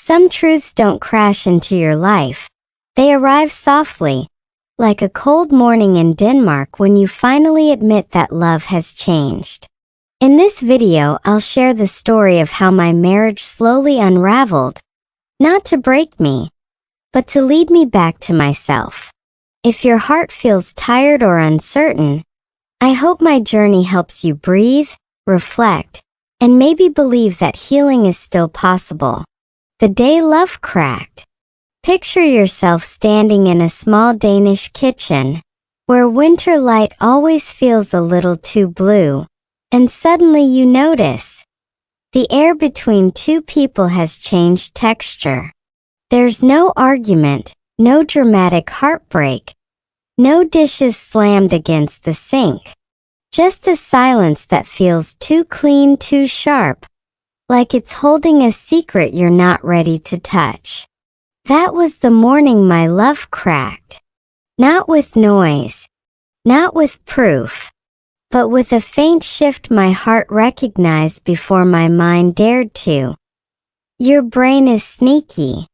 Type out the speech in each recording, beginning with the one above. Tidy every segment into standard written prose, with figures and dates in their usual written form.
Some truths don't crash into your life. They arrive softly, like a cold morning in Denmark when you finally admit that love has changed. In this video, I'll share the story of how my marriage slowly unraveled, not to break me, but to lead me back to myself. If your heart feels tired or uncertain, I hope my journey helps you breathe, reflect, and maybe believe that healing is still possible. The day love cracked. Picture yourself standing in a small Danish kitchen, where winter light always feels a little too blue, and suddenly you notice the air between two people has changed texture. There's no argument, no dramatic heartbreak, no dishes slammed against the sink. Just a silence that feels too clean, too sharp, like it's holding a secret you're not ready to touch. That was the morning my love cracked. Not with noise, not with proof, but with a faint shift my heart recognized before my mind dared to. Your brain is sneaky.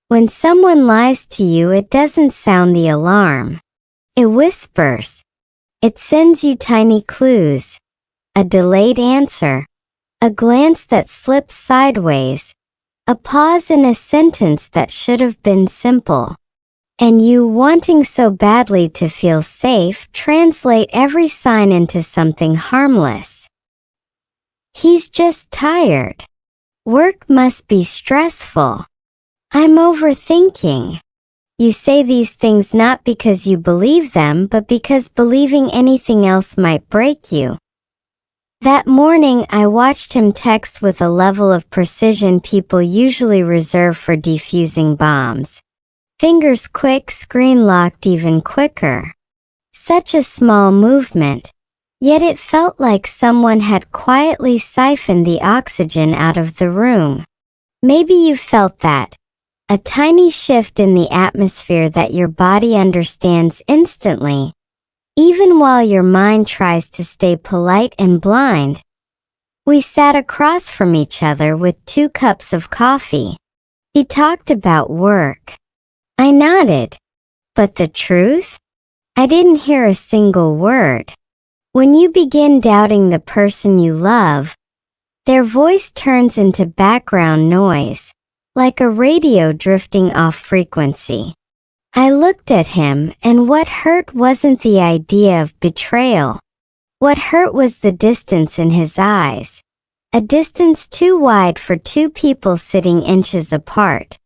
When someone lies to you, it doesn't sound the alarm. It whispers. It sends you tiny clues, a delayed answer, a glance that slips sideways, a pause in a sentence that should have been simple. And you, wanting so badly to feel safe, translate every sign into something harmless. He's just tired. Work must be stressful. I'm overthinking. You say these things not because you believe them, but because believing anything else might break you. That morning, I watched him text with a level of precision people usually reserve for defusing bombs. Fingers quick, screen locked even quicker. Such a small movement, yet it felt like someone had quietly siphoned the oxygen out of the room. Maybe you felt that. A tiny shift in the atmosphere that your body understands instantly, even while your mind tries to stay polite and blind. We sat across from each other with 2 cups of coffee. He talked about work. I nodded. But the truth? I didn't hear a single word. When you begin doubting the person you love, their voice turns into background noise, like a radio drifting off frequency. I looked at him, and what hurt wasn't the idea of betrayal. What hurt was the distance in his eyes. A distance too wide for 2 people sitting inches apart.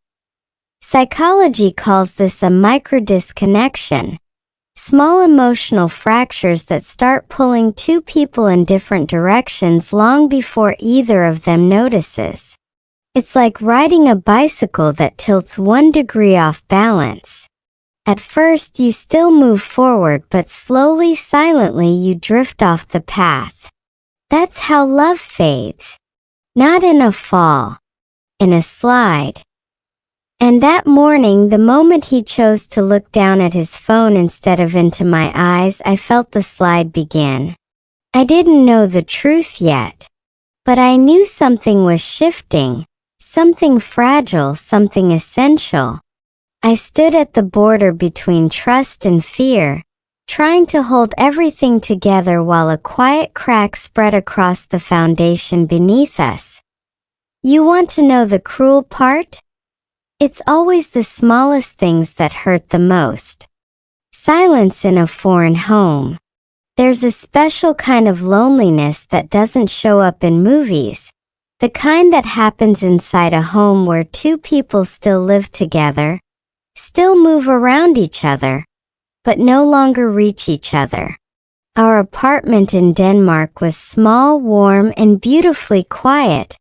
Psychology calls this a microdisconnection. Small emotional fractures that start pulling 2 people in different directions long before either of them notices. It's like riding a bicycle that tilts 1 degree off balance. At first you still move forward, but slowly, silently you drift off the path. That's how love fades. Not in a fall, in a slide. And that morning, the moment he chose to look down at his phone instead of into my eyes, I felt the slide begin. I didn't know the truth yet, but I knew something was shifting. Something fragile, something essential. I stood at the border between trust and fear, trying to hold everything together while a quiet crack spread across the foundation beneath us. You want to know the cruel part? It's always the smallest things that hurt the most. Silence in a foreign home. There's a special kind of loneliness that doesn't show up in movies. The kind that happens inside a home where 2 people still live together, still move around each other, but no longer reach each other. Our apartment in Denmark was small, warm, and beautifully quiet.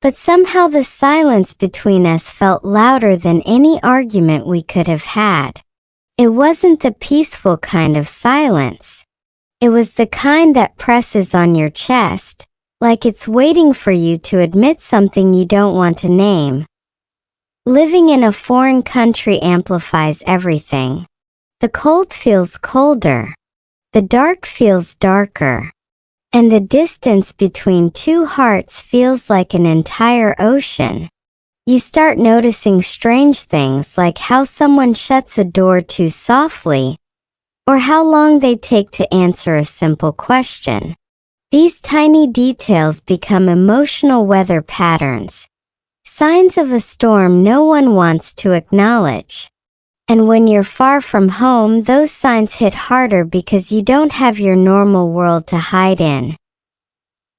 But somehow the silence between us felt louder than any argument we could have had. It wasn't the peaceful kind of silence. It was the kind that presses on your chest, like it's waiting for you to admit something you don't want to name. Living in a foreign country amplifies everything. The cold feels colder. The dark feels darker. And the distance between 2 hearts feels like an entire ocean. You start noticing strange things like how someone shuts a door too softly, or how long they take to answer a simple question. These tiny details become emotional weather patterns, signs of a storm no one wants to acknowledge. And when you're far from home, those signs hit harder because you don't have your normal world to hide in.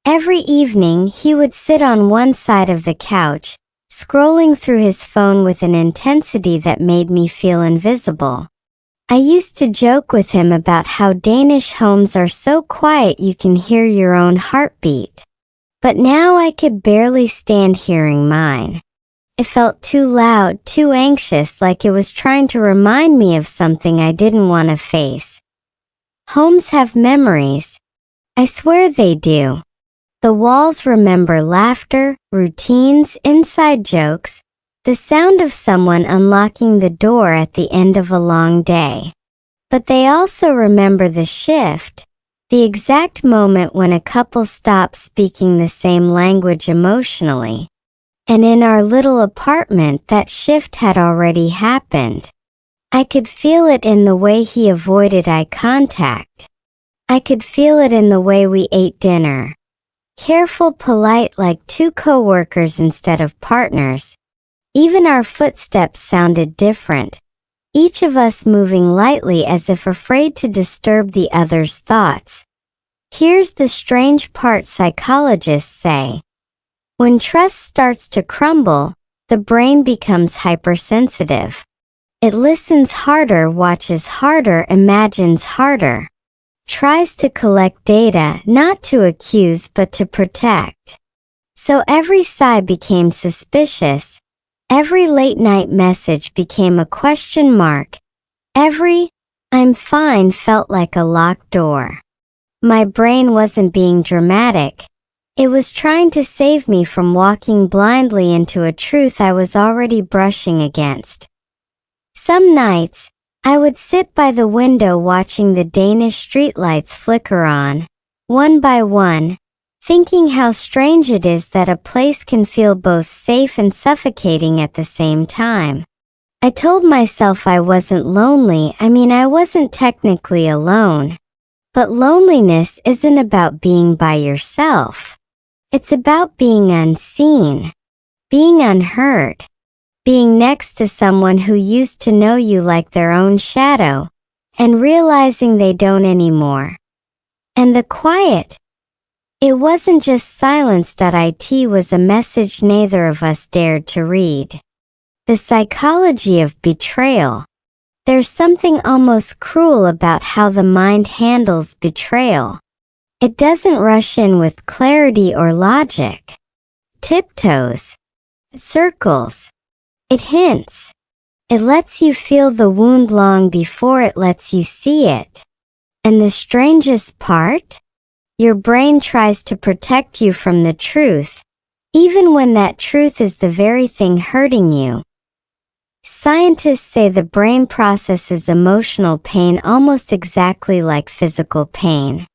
Every evening, he would sit on one side of the couch, scrolling through his phone with an intensity that made me feel invisible. I used to joke with him about how Danish homes are so quiet you can hear your own heartbeat. But now I could barely stand hearing mine. It felt too loud, too anxious, like it was trying to remind me of something I didn't want to face. Homes have memories. I swear they do. The walls remember laughter, routines, inside jokes, the sound of someone unlocking the door at the end of a long day. But they also remember the shift, the exact moment when a couple stops speaking the same language emotionally. And in our little apartment, that shift had already happened. I could feel it in the way he avoided eye contact. I could feel it in the way we ate dinner. Careful, polite, like two co-workers instead of partners. Even our footsteps sounded different, each of us moving lightly as if afraid to disturb the other's thoughts. Here's the strange part: psychologists say, when trust starts to crumble, the brain becomes hypersensitive. It listens harder, watches harder, imagines harder. Tries to collect data, not to accuse but to protect. So every sigh became suspicious. Every late-night message became a question mark. Every "I'm fine" felt like a locked door. My brain wasn't being dramatic. It was trying to save me from walking blindly into a truth I was already brushing against. Some nights, I would sit by the window watching the Danish streetlights flicker on, one by one, thinking how strange it is that a place can feel both safe and suffocating at the same time. I told myself I wasn't lonely. I wasn't technically alone. But loneliness isn't about being by yourself. It's about being unseen, being unheard, being next to someone who used to know you like their own shadow, and realizing they don't anymore. And the quiet. It wasn't just silence. It was a message neither of us dared to read. The Psychology of Betrayal. There's something almost cruel about how the mind handles betrayal. It doesn't rush in with clarity or logic. Tiptoes. Circles. It hints. It lets you feel the wound long before it lets you see it. And the strangest part? Your brain tries to protect you from the truth, even when that truth is the very thing hurting you. Scientists say the brain processes emotional pain almost exactly like physical pain.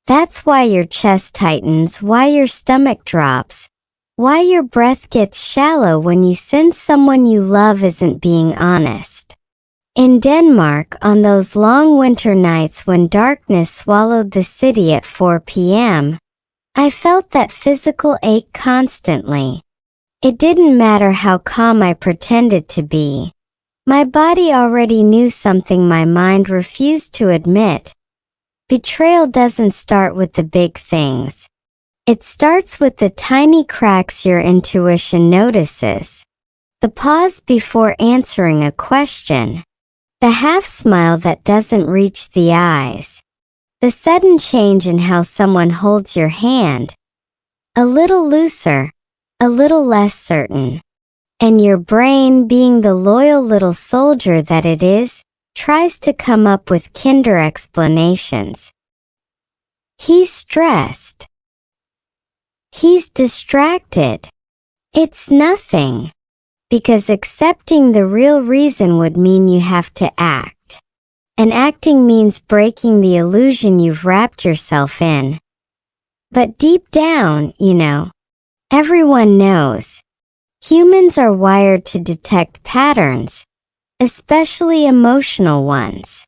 That's why your chest tightens, why your stomach drops, why your breath gets shallow when you sense someone you love isn't being honest. In Denmark, on those long winter nights when darkness swallowed the city at 4 p.m., I felt that physical ache constantly. It didn't matter how calm I pretended to be. My body already knew something my mind refused to admit. Betrayal doesn't start with the big things. It starts with the tiny cracks your intuition notices. The pause before answering a question. The half smile that doesn't reach the eyes. The sudden change in how someone holds your hand. A little looser, a little less certain. And your brain, being the loyal little soldier that it is, tries to come up with kinder explanations. He's stressed. He's distracted. It's nothing. Because accepting the real reason would mean you have to act. And acting means breaking the illusion you've wrapped yourself in. But deep down, everyone knows. Humans are wired to detect patterns, especially emotional ones.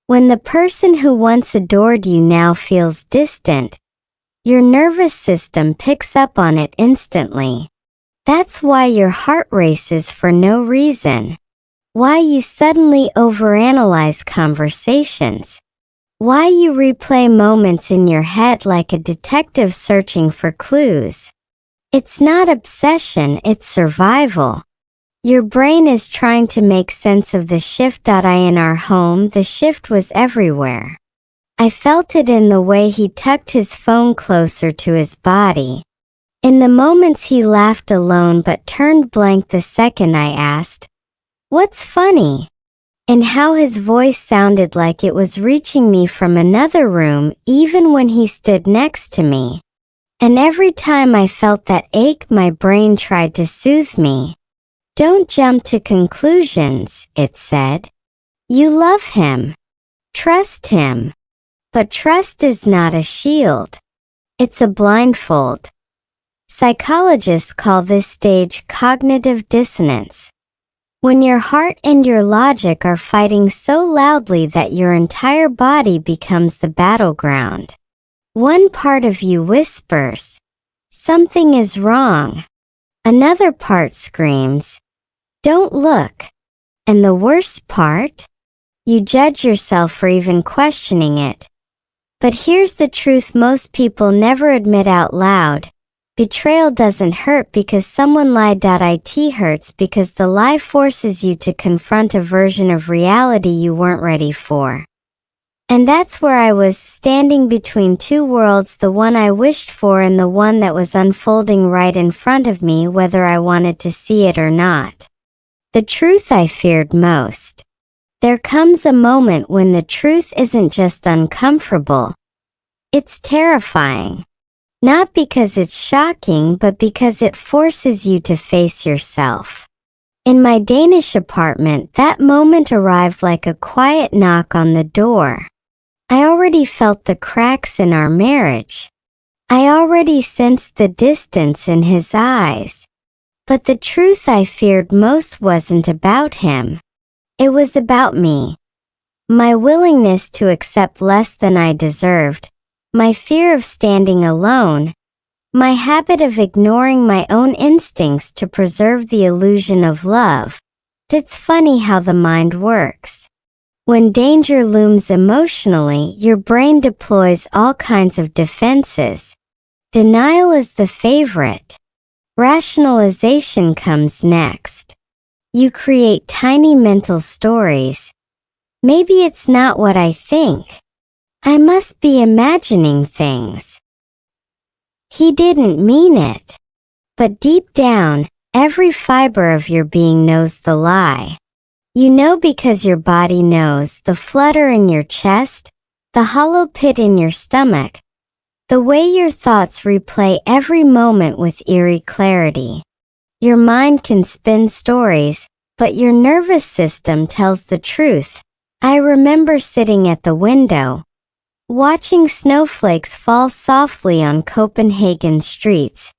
When the person who once adored you now feels distant, your nervous system picks up on it instantly. That's why your heart races for no reason. Why you suddenly overanalyze conversations. Why you replay moments in your head like a detective searching for clues. It's not obsession, it's survival. Your brain is trying to make sense of the shift. In our home, the shift was everywhere. I felt it in the way he tucked his phone closer to his body. In the moments he laughed alone but turned blank the second I asked, "What's funny?" And how his voice sounded like it was reaching me from another room even when he stood next to me. And every time I felt that ache, my brain tried to soothe me. "Don't jump to conclusions," it said. "You love him. Trust him." But trust is not a shield. It's a blindfold. Psychologists call this stage cognitive dissonance. When your heart and your logic are fighting so loudly that your entire body becomes the battleground. One part of you whispers, "Something is wrong." Another part screams, "Don't look." And the worst part? You judge yourself for even questioning it. But here's the truth most people never admit out loud. Betrayal doesn't hurt because someone lied. It hurts because the lie forces you to confront a version of reality you weren't ready for. And that's where I was, standing between two worlds, the one I wished for and the one that was unfolding right in front of me, whether I wanted to see it or not. The truth I feared most. There comes a moment when the truth isn't just uncomfortable. It's terrifying. Not because it's shocking, but because it forces you to face yourself. In my Danish apartment, that moment arrived like a quiet knock on the door. I already felt the cracks in our marriage. I already sensed the distance in his eyes. But the truth I feared most wasn't about him. It was about me. My willingness to accept less than I deserved. My fear of standing alone. My habit of ignoring my own instincts to preserve the illusion of love. It's funny how the mind works. When danger looms emotionally, your brain deploys all kinds of defenses. Denial is the favorite. Rationalization comes next. You create tiny mental stories. Maybe it's not what I think. I must be imagining things. He didn't mean it. But deep down, every fiber of your being knows the lie. You know because your body knows, the flutter in your chest, the hollow pit in your stomach, the way your thoughts replay every moment with eerie clarity. Your mind can spin stories, but your nervous system tells the truth. I remember sitting at the window, watching snowflakes fall softly on Copenhagen streets,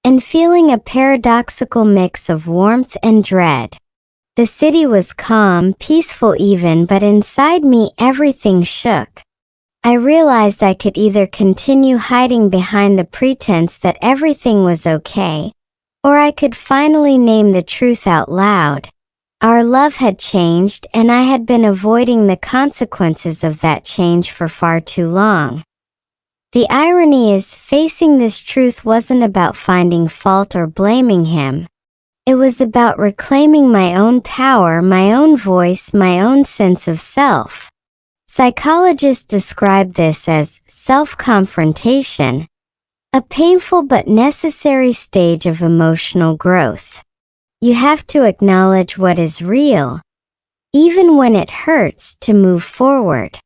and feeling a paradoxical mix of warmth and dread. The city was calm, peaceful even, but inside me everything shook. I realized I could either continue hiding behind the pretense that everything was okay, or I could finally name the truth out loud. Our love had changed, and I had been avoiding the consequences of that change for far too long. The irony is, facing this truth wasn't about finding fault or blaming him. It was about reclaiming my own power, my own voice, my own sense of self. Psychologists describe this as self-confrontation, a painful but necessary stage of emotional growth. You have to acknowledge what is real, even when it hurts, to move forward.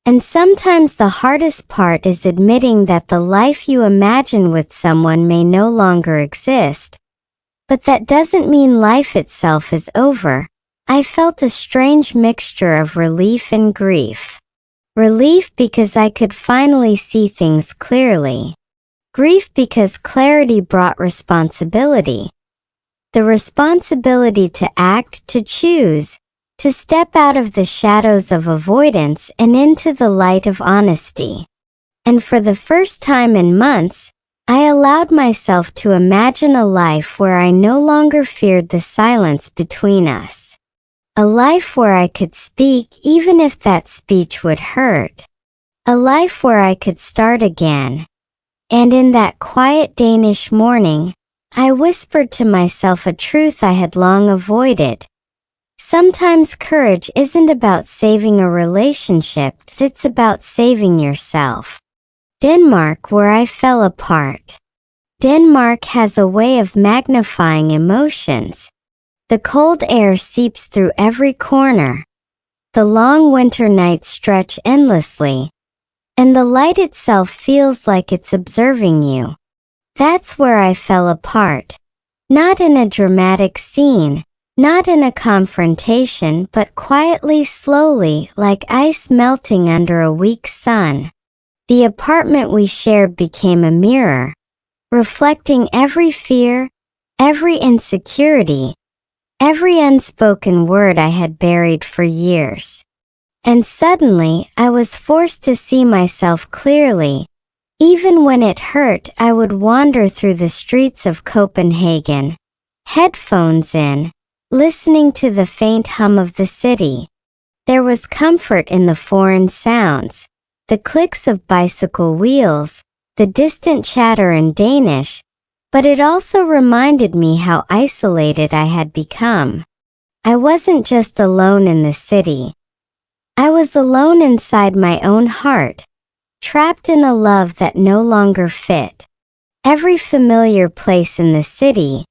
And sometimes the hardest part is admitting that the life you imagine with someone may no longer exist. But that doesn't mean life itself is over. I felt a strange mixture of relief and grief. Relief because I could finally see things clearly. Grief because clarity brought responsibility. the responsibility to act, to choose, to step out of the shadows of avoidance and into the light of honesty. And for the first time in months, I allowed myself to imagine a life where I no longer feared the silence between us. A life where I could speak even if that speech would hurt. A life where I could start again. And in that quiet Danish morning, I whispered to myself a truth I had long avoided. Sometimes courage isn't about saving a relationship, it's about saving yourself. Denmark, where I fell apart. Denmark has a way of magnifying emotions. The cold air seeps through every corner. The long winter nights stretch endlessly. And the light itself feels like it's observing you. That's where I fell apart. Not in a dramatic scene, not in a confrontation, but quietly, slowly, like ice melting under a weak sun. The apartment we shared became a mirror, reflecting every fear, every insecurity, every unspoken word I had buried for years. And suddenly, I was forced to see myself clearly. Even when it hurt, I would wander through the streets of Copenhagen, headphones in, listening to the faint hum of the city. There was comfort in the foreign sounds, the clicks of bicycle wheels, the distant chatter in Danish, but it also reminded me how isolated I had become. I wasn't just alone in the city. I was alone inside my own heart, trapped in a love that no longer fit. Every familiar place in the city,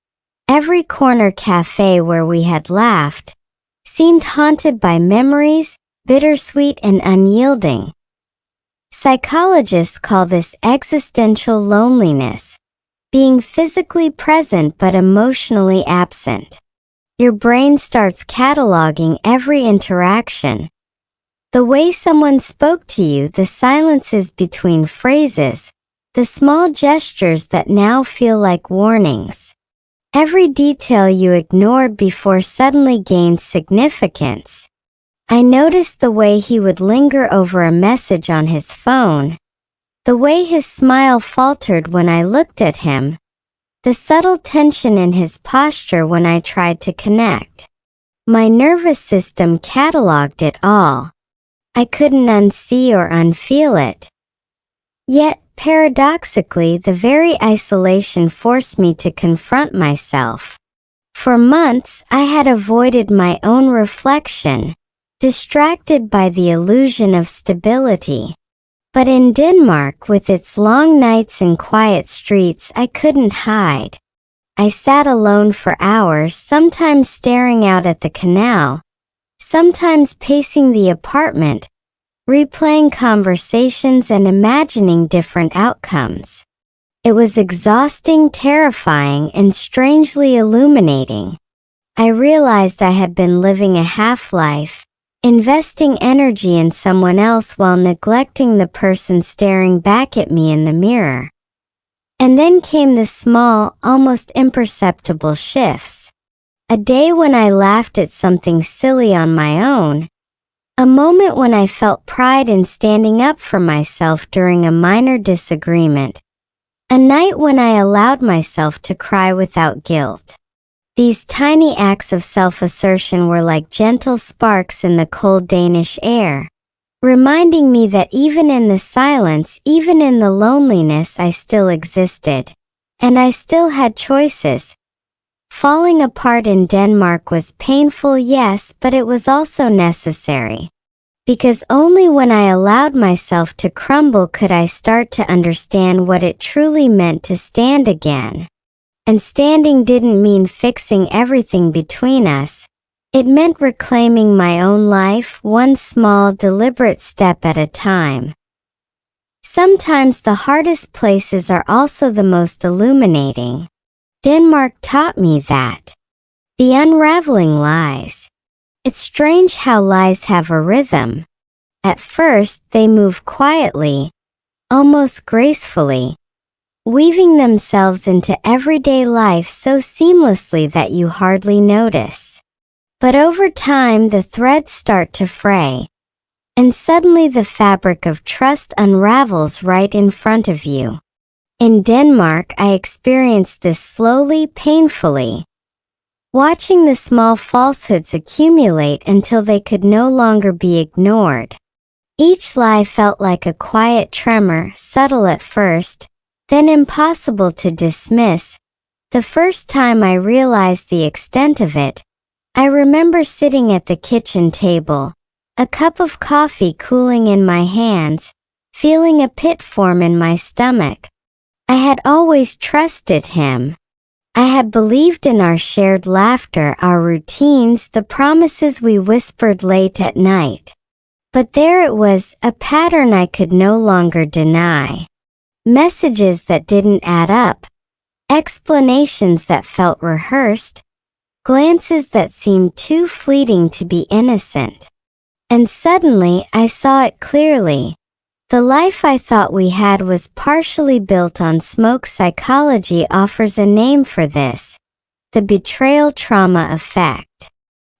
every corner cafe where we had laughed, seemed haunted by memories, bittersweet and unyielding. Psychologists call this existential loneliness, being physically present but emotionally absent. Your brain starts cataloging every interaction. The way someone spoke to you, the silences between phrases, the small gestures that now feel like warnings. Every detail you ignored before suddenly gained significance. I noticed the way he would linger over a message on his phone, the way his smile faltered when I looked at him, the subtle tension in his posture when I tried to connect. My nervous system cataloged it all. I couldn't unsee or unfeel it. Yet, paradoxically, the very isolation forced me to confront myself. For months, I had avoided my own reflection, distracted by the illusion of stability. But in Denmark, with its long nights and quiet streets, I couldn't hide. I sat alone for hours, sometimes staring out at the canal, sometimes pacing the apartment, replaying conversations and imagining different outcomes. It was exhausting, terrifying, and strangely illuminating. I realized I had been living a half-life, investing energy in someone else while neglecting the person staring back at me in the mirror. And then came the small, almost imperceptible shifts. A day when I laughed at something silly on my own. A moment when I felt pride in standing up for myself during a minor disagreement. A night when I allowed myself to cry without guilt. These tiny acts of self-assertion were like gentle sparks in the cold Danish air, reminding me that even in the silence, even in the loneliness, I still existed. And I still had choices. Falling apart in Denmark was painful, yes, but it was also necessary. Because only when I allowed myself to crumble could I start to understand what it truly meant to stand again. And standing didn't mean fixing everything between us. It meant reclaiming my own life, one small, deliberate step at a time. Sometimes the hardest places are also the most illuminating. Denmark taught me that. The Unraveling Lies. It's strange how lies have a rhythm. At first, they move quietly, almost gracefully. weaving themselves into everyday life so seamlessly that you hardly notice. But over time, the threads start to fray, and suddenly the fabric of trust unravels right in front of you. In Denmark, I experienced this slowly, painfully, watching the small falsehoods accumulate until they could no longer be ignored. Each lie felt like a quiet tremor, subtle at first, then impossible to dismiss. The first time I realized the extent of it, I remember sitting at the kitchen table, a cup of coffee cooling in my hands, feeling a pit form in my stomach. I had always trusted him. I had believed in our shared laughter, our routines, the promises we whispered late at night. But there it was, a pattern I could no longer deny. Messages that didn't add up, explanations that felt rehearsed, glances that seemed too fleeting to be innocent. And suddenly I saw it clearly. The life I thought we had was partially built on smoke. Psychology offers a name for this: the betrayal trauma effect.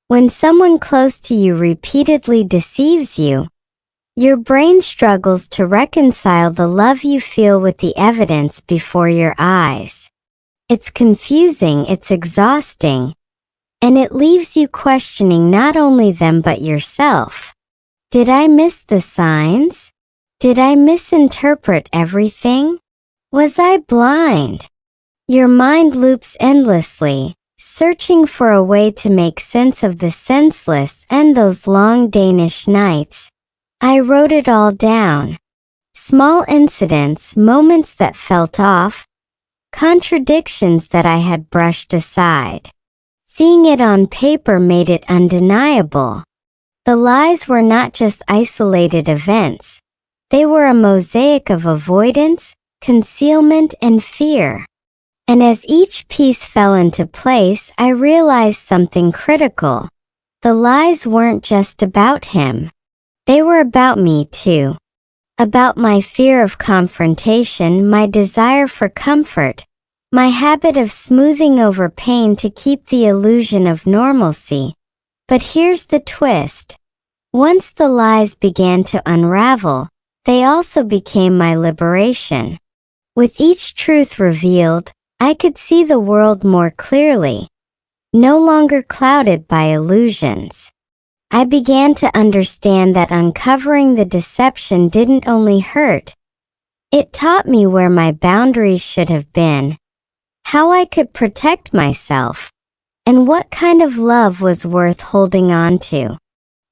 When someone close to you repeatedly deceives you, your brain struggles to reconcile the love you feel with the evidence before your eyes. It's confusing, it's exhausting, and it leaves you questioning not only them but yourself. Did I miss the signs? Did I misinterpret everything? Was I blind? Your mind loops endlessly, searching for a way to make sense of the senseless. And those long Danish nights, I wrote it all down. Small incidents, moments that felt off, contradictions that I had brushed aside. Seeing it on paper made it undeniable. The lies were not just isolated events. They were a mosaic of avoidance, concealment, and fear. And as each piece fell into place, I realized something critical. The lies weren't just about him. They were about me too. About my fear of confrontation, my desire for comfort, my habit of smoothing over pain to keep the illusion of normalcy. But here's the twist. Once the lies began to unravel, they also became my liberation. With each truth revealed, I could see the world more clearly, no longer clouded by illusions. I began to understand that uncovering the deception didn't only hurt. It taught me where my boundaries should have been, how I could protect myself, and what kind of love was worth holding on to.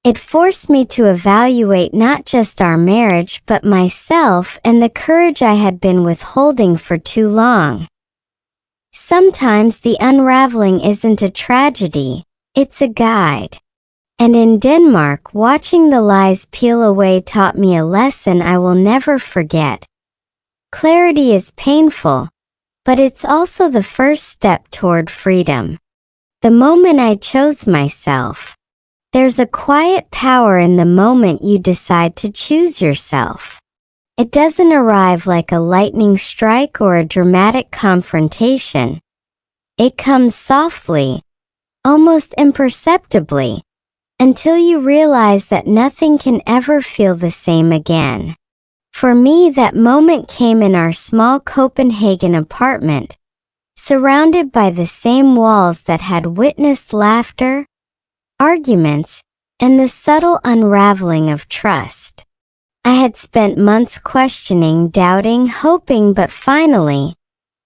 It forced me to evaluate not just our marriage but myself and the courage I had been withholding for too long. Sometimes the unraveling isn't a tragedy, it's a guide. And in Denmark, watching the lies peel away taught me a lesson I will never forget. Clarity is painful, but it's also the first step toward freedom. The moment I chose myself. There's a quiet power in the moment you decide to choose yourself. It doesn't arrive like a lightning strike or a dramatic confrontation. It comes softly, almost imperceptibly, until you realize that nothing can ever feel the same again. For me, that moment came in our small Copenhagen apartment, surrounded by the same walls that had witnessed laughter, arguments, and the subtle unraveling of trust. I had spent months questioning, doubting, hoping, but finally,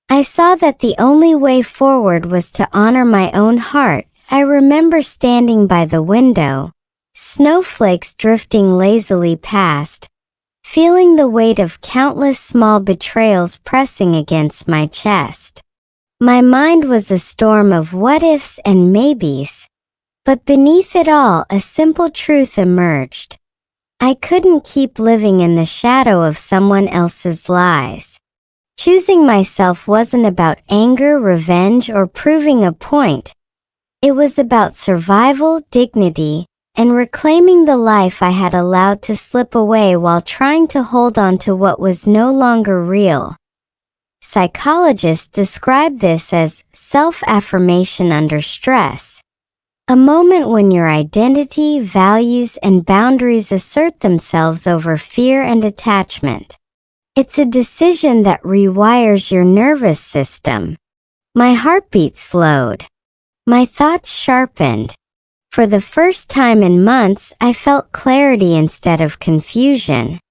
I saw that the only way forward was to honor my own heart. I remember standing by the window, snowflakes drifting lazily past, feeling the weight of countless small betrayals pressing against my chest. My mind was a storm of what-ifs and maybes. But beneath it all, a simple truth emerged. I couldn't keep living in the shadow of someone else's lies. Choosing myself wasn't about anger, revenge, or proving a point. It was about survival, dignity, and reclaiming the life I had allowed to slip away while trying to hold on to what was no longer real. Psychologists describe this as self-affirmation under stress, a moment when your identity, values, and boundaries assert themselves over fear and attachment. It's a decision that rewires your nervous system. My heartbeat slowed. My thoughts sharpened. For the first time in months, I felt clarity instead of confusion.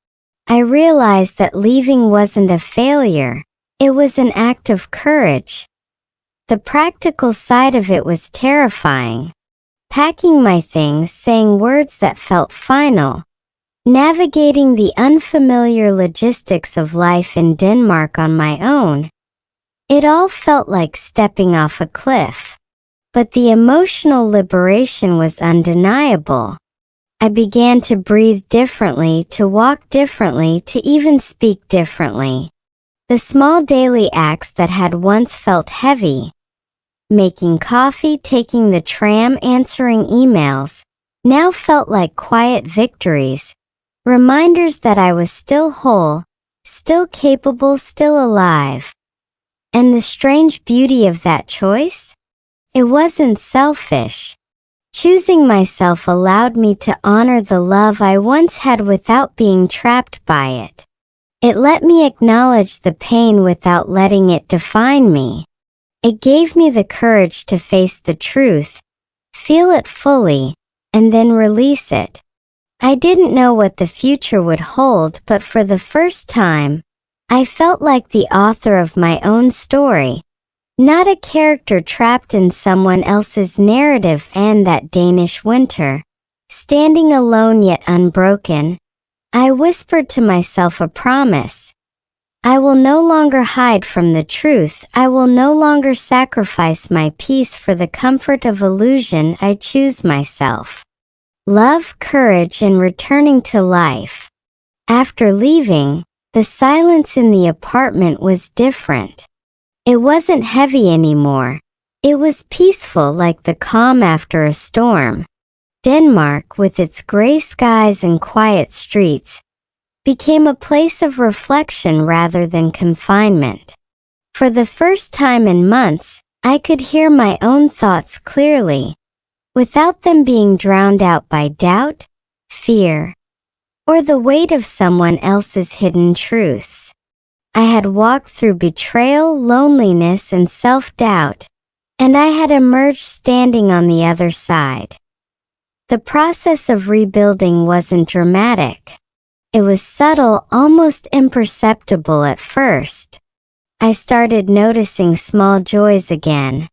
I realized that leaving wasn't a failure. It was an act of courage. The practical side of it was terrifying. Packing my things, saying words that felt final. Navigating the unfamiliar logistics of life in Denmark on my own. It all felt like stepping off a cliff. But the emotional liberation was undeniable. I began to breathe differently, to walk differently, to even speak differently. The small daily acts that had once felt heavy, making coffee, taking the tram, answering emails, now felt like quiet victories, reminders that I was still whole, still capable, still alive. And the strange beauty of that choice? It wasn't selfish. Choosing myself allowed me to honor the love I once had without being trapped by it. It let me acknowledge the pain without letting it define me. It gave me the courage to face the truth, feel it fully, and then release it. I didn't know what the future would hold, but for the first time, I felt like the author of my own story. Not a character trapped in someone else's narrative. And that Danish winter, standing alone yet unbroken, I whispered to myself a promise. I will no longer hide from the truth. I will no longer sacrifice my peace for the comfort of illusion. I choose myself. Love, courage, and returning to life. After leaving, the silence in the apartment was different. It wasn't heavy anymore. It was peaceful, like the calm after a storm. Denmark, with its gray skies and quiet streets, became a place of reflection rather than confinement. For the first time in months, I could hear my own thoughts clearly, without them being drowned out by doubt, fear, or the weight of someone else's hidden truths. I had walked through betrayal, loneliness, and self-doubt, and I had emerged standing on the other side. The process of rebuilding wasn't dramatic. It was subtle, almost imperceptible at first. I started noticing small joys again.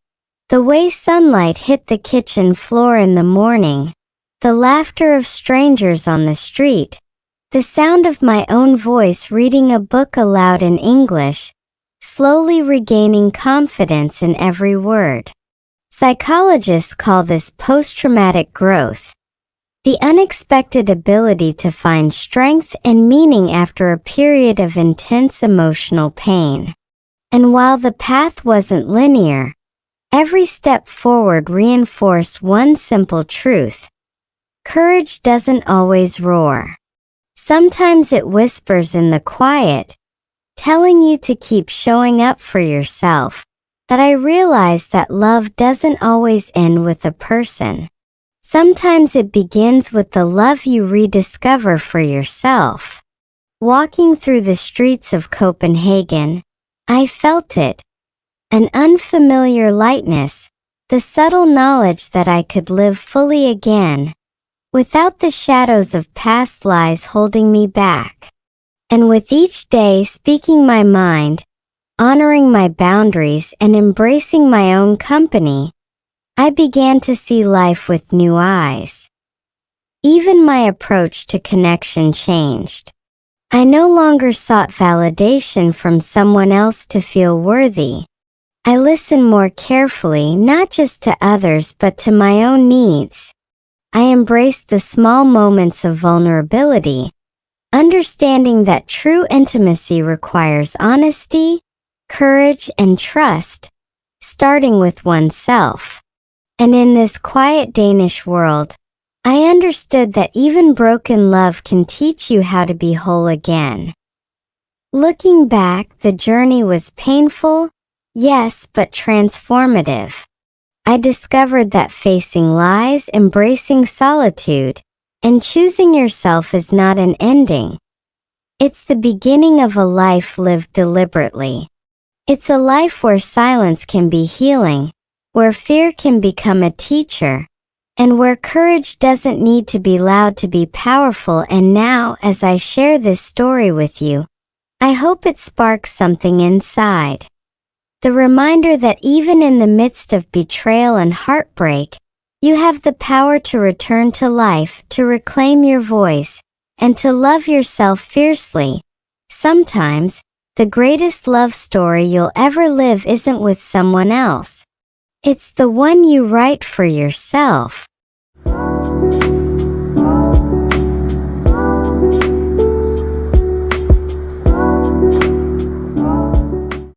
The way sunlight hit the kitchen floor in the morning, the laughter of strangers on the street, the sound of my own voice reading a book aloud in English, slowly regaining confidence in every word. Psychologists call this post-traumatic growth, the unexpected ability to find strength and meaning after a period of intense emotional pain. And while the path wasn't linear, every step forward reinforced one simple truth. Courage doesn't always roar. Sometimes it whispers in the quiet, telling you to keep showing up for yourself. But I realized that love doesn't always end with a person. Sometimes it begins with the love you rediscover for yourself. Walking through the streets of Copenhagen, I felt it. An unfamiliar lightness, the subtle knowledge that I could live fully again, without the shadows of past lies holding me back. And with each day speaking my mind, honoring my boundaries, and embracing my own company, I began to see life with new eyes. Even my approach to connection changed. I no longer sought validation from someone else to feel worthy. I listened more carefully, not just to others but to my own needs. I embraced the small moments of vulnerability, understanding that true intimacy requires honesty, courage, and trust, starting with oneself. And in this quiet Danish world, I understood that even broken love can teach you how to be whole again. Looking back, the journey was painful, yes, but transformative. I discovered that facing lies, embracing solitude, and choosing yourself is not an ending. It's the beginning of a life lived deliberately. It's a life where silence can be healing, where fear can become a teacher, and where courage doesn't need to be loud to be powerful. And now, as I share this story with you, I hope it sparks something inside. The reminder that even in the midst of betrayal and heartbreak, you have the power to return to life, to reclaim your voice, and to love yourself fiercely. Sometimes, the greatest love story you'll ever live isn't with someone else. It's the one you write for yourself.